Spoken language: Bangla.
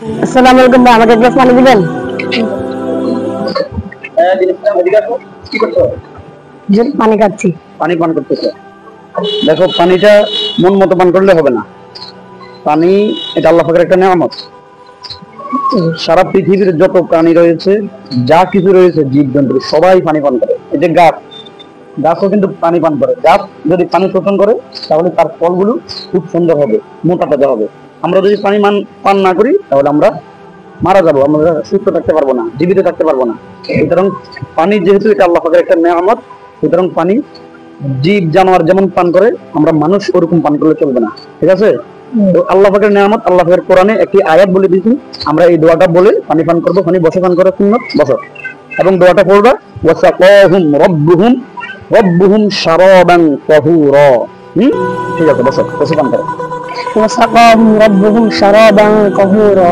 আসসালামু আলাইকুম ভাই, আমাকে এক গ্লাস পানি দিবেন? হ্যাঁ দিলাম। এদিকে আসো। কি করছো? জি, পানি খাচ্ছি। পানি পান করতেছো। দেখো পানিটা মন মতো পান করলে হবে না। পানি এটা আল্লাহ পাকের একটা নেয়ামত। সারা পৃথিবীর যত প্রাণী রয়েছে, যা কিছু রয়েছে, জীব জন্তু সবাই পানি পান করে। এই যে গাছ, গাছও কিন্তু পানি পান করে। গাছ যদি পানি শোষণ করে তাহলে তার ফলগুলো খুব সুন্দর হবে, মোটা তাজা হবে। আমরা যদি পানি পান না করি তাহলে আমরা মারা যাবো, আমরা সুস্থ থাকতে পারবো না, জীবিত থাকতে পারবো না। সুতরাং পানি যেহেতু এটা আল্লাহ পাকের একটা নেয়ামত, সুতরাং পানি জীব জানোয়ার যেমন পান করে আমরা মানুষ ওরকম পান করলে চলবে না। ঠিক আছে? তো আল্লাহ পাকের নেয়ামত, আল্লাহ পাকের কোরআনে একটি আয়াত বলে দিয়েছি, আমরা এই দোয়াটা বলে পানি পান করবো। পানি বসে পান করার সুন্নাত বসো, এবং দোয়াটা পড়বা, ওয়াসাকাহুম রব্বুহুম রব্বুহুম শারাবান তাহুরা। ঠিক আছে, বসো, বসে পান করো। ওয়াসাকাহুম রাব্বুহুম শারাবান তাহুরা।